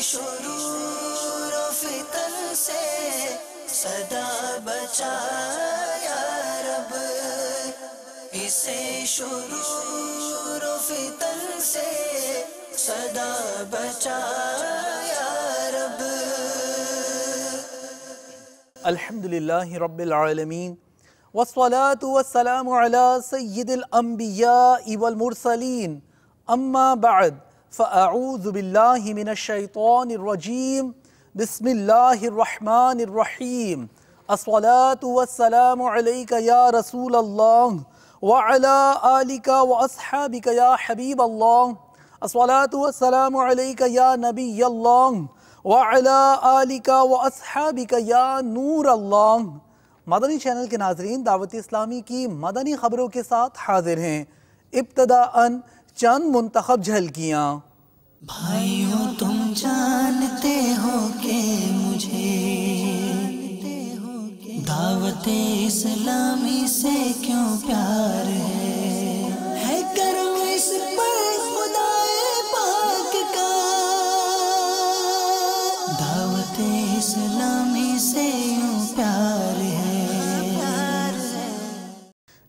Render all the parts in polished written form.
شرور و فتن سے صدا بچا یا رب، اسے شرور و فتن سے صدا بچا یا رب۔ الحمدللہ رب العالمین، والصلاة والسلام على سید الانبیاء والمرسلین، اما بعد فاعوذ باللہ من الشیطان الرجیم، بسم اللہ الرحمن الرحیم۔ الصلاة والسلام علیک یا رسول اللہ وعلى آلک واصحابک یا حبیب اللہ۔ الصلاة والسلام علیک یا نبی اللہ وعلى آلک واصحابک یا نور اللہ۔ مدنی چینل کے ناظرین، دعوت اسلامی کی مدنی خبروں کے ساتھ حاضر ہیں۔ ابتداءً چند منتخب جھلکیاں۔ بھائیوں تم جانتے ہو کہ مجھے دعوت اسلامی سے کیوں پیار ہے کرم اس پر خدائے پاک کا، دعوت اسلامی سے یوں پیار ہے۔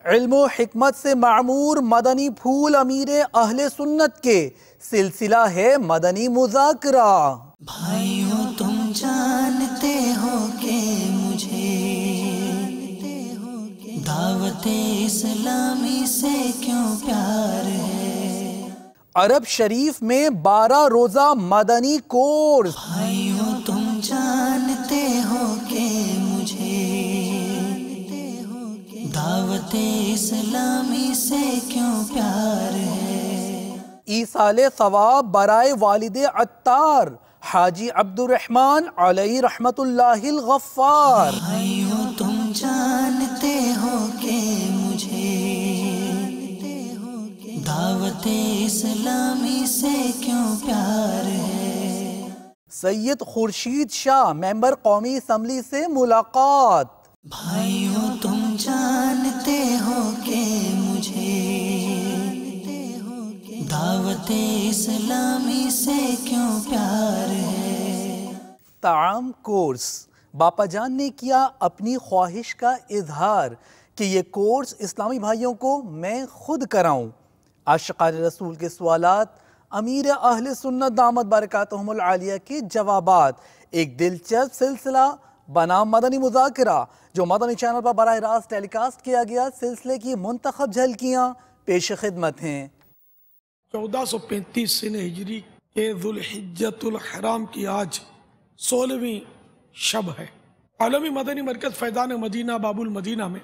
علم و حکمت سے معمور مدنی پھول امیر اہل سنت کے سلسلہ ہے مدنی مذاکرہ۔ بھائیوں تم جانتے ہو کہ مجھے دعوت اسلامی سے کیوں پیار ہے۔ عرب شریف میں 12 روزہ مدنی کورس۔ بھائیوں تم جانتے ہو کہ مجھے دعوت اسلامی سے کیوں پیار ہے۔ ایصال ثواب برائے والد عطار حاجی عبد الرحمن علیہ رحمت اللہ الغفار۔ بھائیوں تم جانتے ہو کہ مجھے دعوت اسلامی سے کیوں پیار ہے۔ سید خورشید شاہ ممبر قومی اسمبلی سے ملاقات۔ بھائیوں تم جانتے ہو کہ مجھے دعوت اسلامی سے کیوں پیار ہے۔ طعام کورس، باپا جان نے کیا اپنی خواہش کا اظہار کہ یہ کورس اسلامی بھائیوں کو میں خود کراؤں۔ عاشقان رسول کے سوالات، امیر اہل سنت دامت برکاتہم العالیہ کے جوابات، ایک دلچسپ سلسلہ بنام مدنی مذاکرہ جو مدنی چینل پر براہ راست ٹیلی کاسٹ کیا گیا۔ سلسلے کی منتخب جھلکیاں پیش خدمت ہیں۔ 1435 سن ہجری کے ذوالحجۃ الحرام کی آج 16ویں شب ہے۔ عالمی مدنی مرکز فیضان مدینہ باب المدینہ میں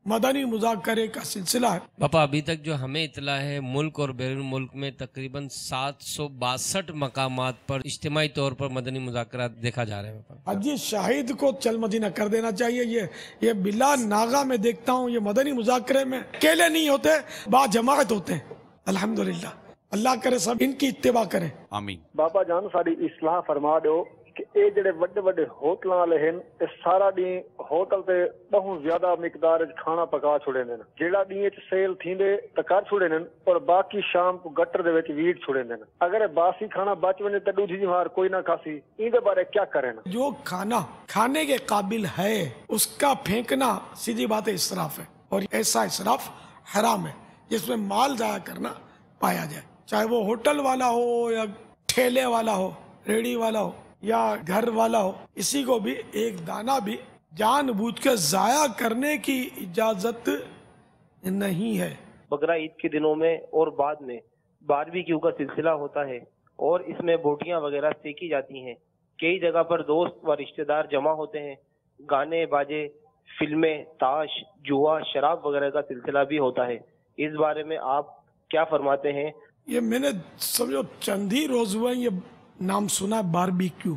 مدنی مذاکرے کا سلسلہ ہے۔ باپا ابھی تک جو ہمیں اطلاع ہے، ملک اور بیرون ملک میں تقریباً 762 مقامات پر اجتماعی طور پر مدنی مذاکرات دیکھا جا رہے ہیں۔ حج شاہد کو چل مدینہ کر دینا چاہیے۔ یہ بلا ناغہ میں دیکھتا ہوں، یہ مدنی مذاکرے میں اکیلے نہیں ہوتے، با جماعت ہوتے ہیں۔ الحمدللہ، اللہ کرے سب ان کی اتباع کریں، آمین۔ بابا جان ساری اصلاح فرما دیو کہ اے جڑے وڈے وڈے ہوٹلاں والے ہیں، اے سارا ڈی ہوٹل تے بہت زیادہ مقدار وچ کھانا پکا چھڑے نے، جیڑا ڈی وچ سیل تھیندے تے کر چھڑے نے اور باقی شام کو گٹر دے وچ ویٹ چھڑے نے۔ اگر باسی کھانا بچ ونے تے دوجھی جمار کوئی نہ کھاسی، این دے بارے کیا کریں؟ جو کھانا کھانے کے قابل ہے اس کا پھینکنا سیدھی بات ہے، اسراف ہے، اور ایسا اسراف حرام ہے جس میں مال ضائع کرنا پایا جائے، چاہے وہ ہوٹل والا ہو یا ٹھیلے والا ہو، ریڑی والا ہو یا گھر والا ہو، اسی کو بھی ایک دانہ بھی جان بوجھ کے ضائع کرنے کی اجازت نہیں ہے۔ بقرہ عید کے دنوں میں اور بعد میں باربیکیو کا سلسلہ ہوتا ہے اور اس میں بوٹیاں وغیرہ سیکی جاتی ہیں۔ کئی جگہ پر دوست و رشتہ دار جمع ہوتے ہیں، گانے باجے، فلمیں، تاش، جوا، شراب وغیرہ کا سلسلہ بھی ہوتا ہے۔ اس بارے میں آپ کیا فرماتے ہیں؟ یہ میں نے سمجھو چند ہی روز ہوئے یہ نام سنا ہے، باربیکیو،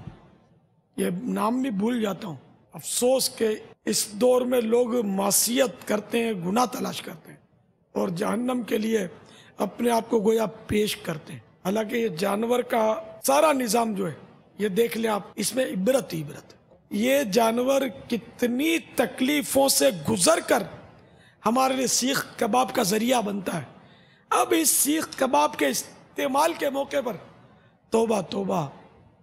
یہ نام بھی بھول جاتا ہوں۔ افسوس کہ اس دور میں لوگ معصیت کرتے ہیں، گناہ تلاش کرتے ہیں اور جہنم کے لیے اپنے آپ کو گویا پیش کرتے ہیں، حالانکہ یہ جانور کا سارا نظام جو ہے یہ دیکھ لیں آپ، اس میں عبرت ہی عبرت ہے۔ یہ جانور کتنی تکلیفوں سے گزر کر ہمارے لیے سیخ کباب کا ذریعہ بنتا ہے۔ اب اس سیخ کباب کے استعمال کے موقع پر توبہ توبہ،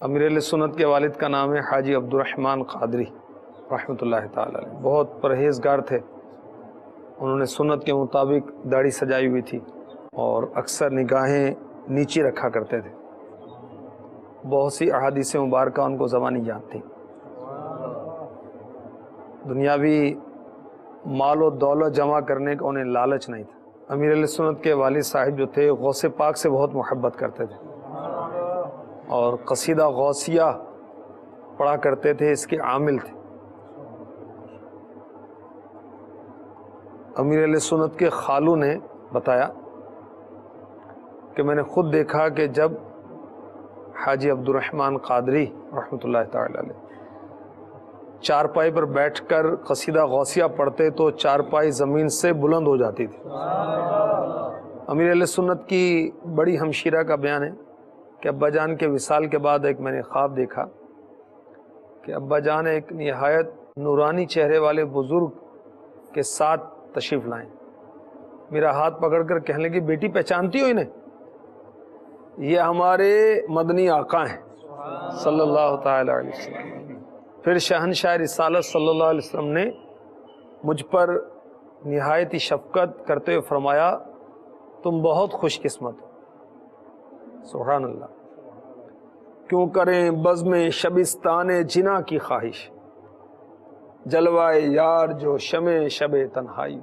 امیر اہل سنت کے والد کا نام ہے حاجی عبدالرحمن قادری رحمۃ اللہ تعالی علیہ. بہت پرہیزگار تھے. انہوں نے سنت کے مطابق داڑھی سجائی ہوئی تھی اور اکثر نگاہیں نیچی رکھا کرتے تھے. بہت سی احادیث مبارکہ ان کو زبانی یاد تھی. دنیاوی مال و دولت جمع کرنے کا انہیں لالچ نہیں تھا. امیر اہل سنت کے والد صاحب جو تھے غوث پاک سے بہت محبت کرتے تھے اور قصیدہ غوثیہ پڑھا کرتے تھے، اس کے عامل تھے. امیر اہل سنت کے خالو نے بتایا کہ میں نے خود دیکھا کہ جب حاجی عبدالرحمن قادری رحمۃ اللہ تعالی علیہ چارپائی پر بیٹھ کر قصیدہ غوثیہ پڑھتے تو چارپائی زمین سے بلند ہو جاتی تھی. امیر اہل سنت کی بڑی ہمشیرہ کا بیان ہے کہ ابا جان کے وصال کے بعد ایک میں نے خواب دیکھا کہ ابا جان ایک نہایت نورانی چہرے والے بزرگ کے ساتھ تشریف لائیں. میرا ہاتھ پکڑ کر کہنے لگی بیٹی پہچانتی ہو انہیں؟ یہ ہمارے مدنی آقا ہیں صلی اللہ تعالی علیہ وسلم. پھر شہنشاہ رسالت صلی اللہ علیہ وسلم نے مجھ پر نہایت ہی شفقت کرتے ہوئے فرمایا تم بہت خوش قسمت ہو. سبحان اللہ. کیوں کریں بزم شبستان جنا کی خواہش، جلوائے یار جو شمع شب تنہائی.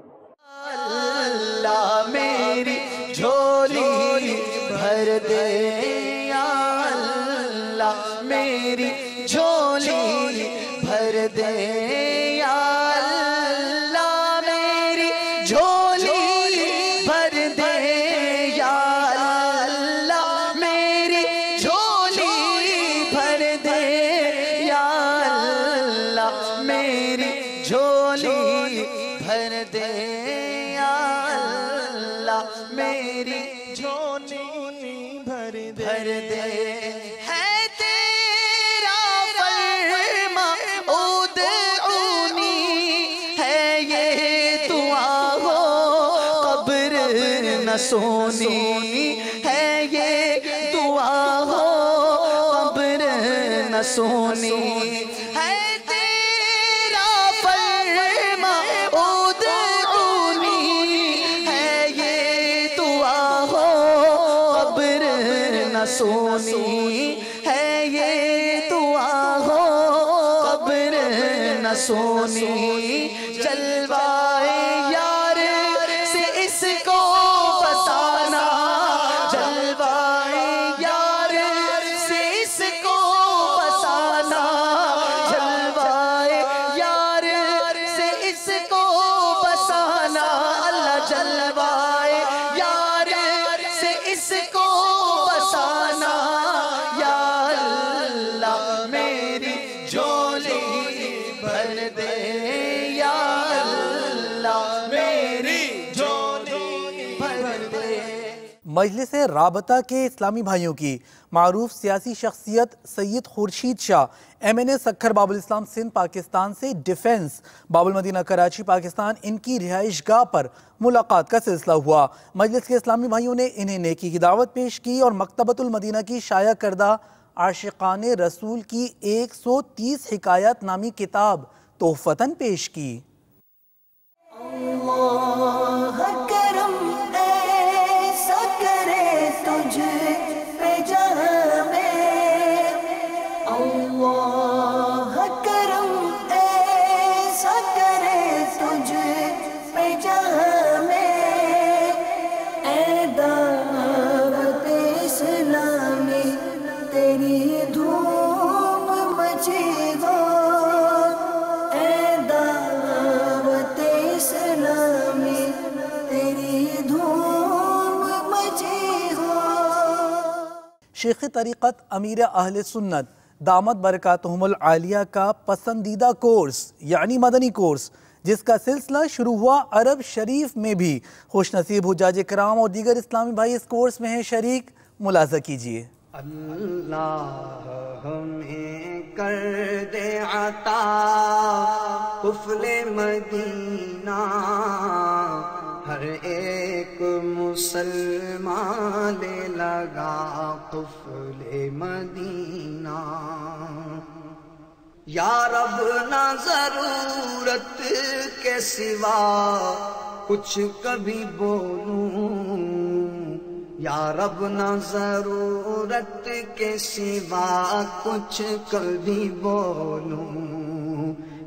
اللہ میری جھولی بھر دے یا اللہ میری جھولی بھر دے یا اللہ میری جھولی بھر دے یا اللہ میری جھولی بھر دے یا اللہ میری جھولی بھر دے یا اللہ میری جھولی بھر دے. ہے تیرا فرما ادعونی، ہے یہ دعا ہو قبر نہ سونی، ہے یہ دعا ہو قبر نہ سونی. ہے تیرا فرما ادعونی، ہے یہ دعا ہو قبر نہ سونی، ہے یہ دعا ہو قبر نہ سونی. جلوائے یار سے اس کو بسانا، جلوائے یار سے اس کو بسانا، جلوائے یار سے اس کو بسانا. اللہ جلوائے یار سے اس کو بسانا یا اللہ میری جھولی بھر دے یا اللہ میری جھولی بھر دے. مجلس رابطہ کے اسلامی بھائیوں کی معروف سیاسی شخصیت سید خورشید شاہ MNA سکھر باب الاسلام سندھ پاکستان سے ڈیفنس باب المدینہ کراچی پاکستان ان کی رہائش گاہ پر ملاقات کا سلسلہ ہوا. مجلس کے اسلامی بھائیوں نے انہیں نیکی کی دعوت پیش کی اور مکتبۃ المدینہ کی شائع کردہ عاشقان رسول کی 130 حکایات نامی کتاب تحفتاً پیش کی. اللہ کرم ایسا کرے تجھ پہ جہاں میں، اللہ کرم ایسا کرے تجھ پہ جہاں میں. اے دعوت اسلامی تیری دھوم مچی ہو، اے دعوت اسلامی تیری دھوم مچی ہو. شیخ طریقت امیر اہل سنت دامت برکاتہم العالیہ کا پسندیدہ کورس یعنی مدنی کورس، جس کا سلسلہ شروع ہوا عرب شریف میں بھی. خوش نصیب حجاج کرام اور دیگر اسلامی بھائی اس کورس میں ہیں شریک. ملاحظہ کیجئے. اللہ ہمیں کر دے عطا قفل مدینہ، ہر ایک مسلمان لے لگا قفل مدینہ، یا رب نہ ضرورت کے سوا کچھ کبھی بولوں، یا رب نہ ضرورت کے سوا کچھ کبھی بولوں،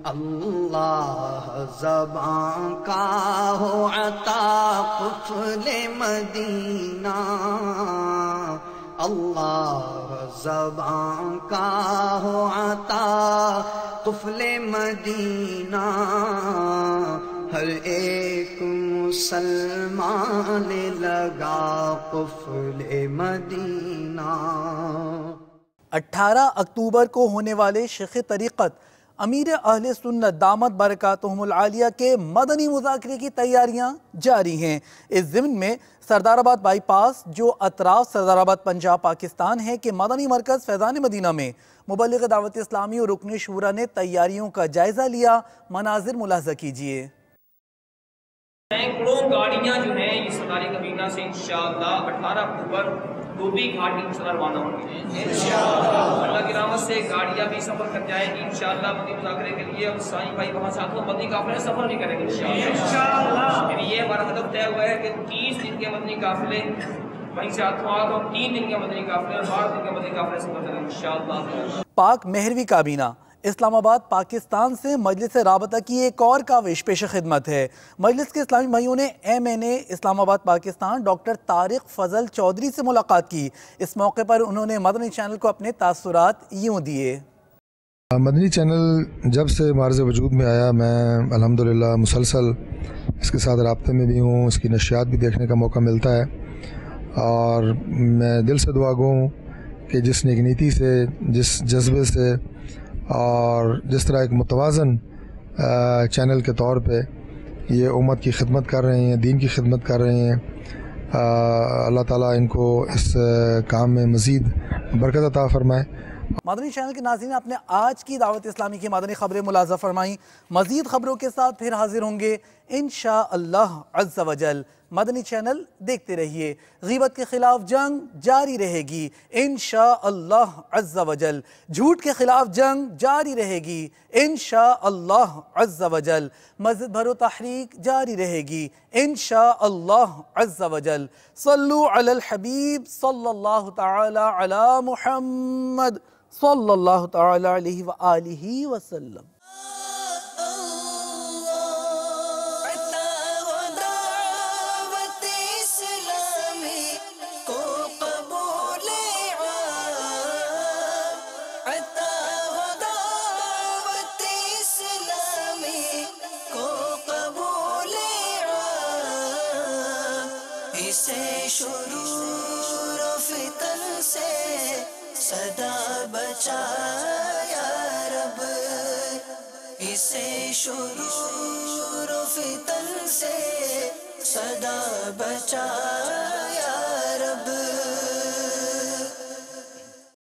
اللہ زبان کا ہو عطا قفل مدینہ، اللہ زبان کا ہو عطا قفل مدینہ، ہر ایک مسلمان لے لگا قفل مدینہ۔ 18 اکتوبر کو ہونے والے شیخ طریقت امیر اہل سنت دامت برکاتہم العالیہ کے مدنی مذاکرے کی تیاریاں جاری ہیں۔ اس ضمن میں سردار آباد بائی پاس جو اطراف سردار آباد پنجاب پاکستان ہے کہ مدنی مرکز فیضان مدینہ میں مبلغ دعوت اسلامی اور رکن شورا نے تیاریوں کا جائزہ لیا۔ مناظر ملاحظہ کیجیے۔ سینکڑوں گاڑیاں جو ہیں یہ سرداری کابینہ سے انشاءاللہ 18 اکتوبر دھوبی گھاٹ کی طرف روانہ ہوں گے انشاءاللہ۔ اللہ کی رحمت سے گاڑیاں بھی سفر کر جائیں گی انشاءاللہ مدنی مذاکرے کے لیے، اور سائیں بھائی وہاں ساتھوں مدنی قافلے سفر بھی کریں گے انشاءاللہ۔ یعنی یہ ہمارا ہدف طے ہوا ہے کہ 30 دن کے مدنی قافلے وہیں سے ہاتھوں ہاتھ، اور 3 دن کے مدنی قافلے اور 12 دن کے مدنی قافلے سفر کریں گے انشاءاللہ۔ پاک مہروی کابینہ اسلام آباد پاکستان سے مجلس رابطہ کی ایک اور کاوش پیش خدمت ہے۔ مجلس کے اسلامی بھائیوں نے MNA اسلام آباد پاکستان ڈاکٹر طارق فضل چودھری سے ملاقات کی۔ اس موقع پر انہوں نے مدنی چینل کو اپنے تاثرات یوں دیے۔ مدنی چینل جب سے معرض وجود میں آیا، میں الحمدللہ مسلسل اس کے ساتھ رابطے میں بھی ہوں، اس کی نشریات بھی دیکھنے کا موقع ملتا ہے، اور میں دل سے دعا گو ہوں کہ جس نیک نیتی سے، جس جذبے سے اور جس طرح ایک متوازن چینل کے طور پہ یہ امت کی خدمت کر رہے ہیں، دین کی خدمت کر رہے ہیں، اللہ تعالیٰ ان کو اس کام میں مزید برکت عطا فرمائے۔ مدنی چینل کے ناظرین آپ نے آج کی دعوت اسلامی کی مدنی خبریں ملاحظہ فرمائیں۔ مزید خبروں کے ساتھ پھر حاضر ہوں گے انشاءاللہ عز و جل۔ مدنی چینل دیکھتے رہیے۔ غیبت کے خلاف جنگ جاری رہے گی انشاءاللہ عز و جل۔ جھوٹ کے خلاف جنگ جاری رہے گی انشاءاللہ عز و جل۔ مزید بھرو تحریک جاری رہے گی انشاءاللہ عز و جل۔ صلو علی الحبیب صلی اللہ تعالی علی محمد صلی اللہ تعالی علیہ وآلہ وسلم۔ شرور و فتن سے صدا بچا یا رب، اسے شرور و فتن سے صدا بچا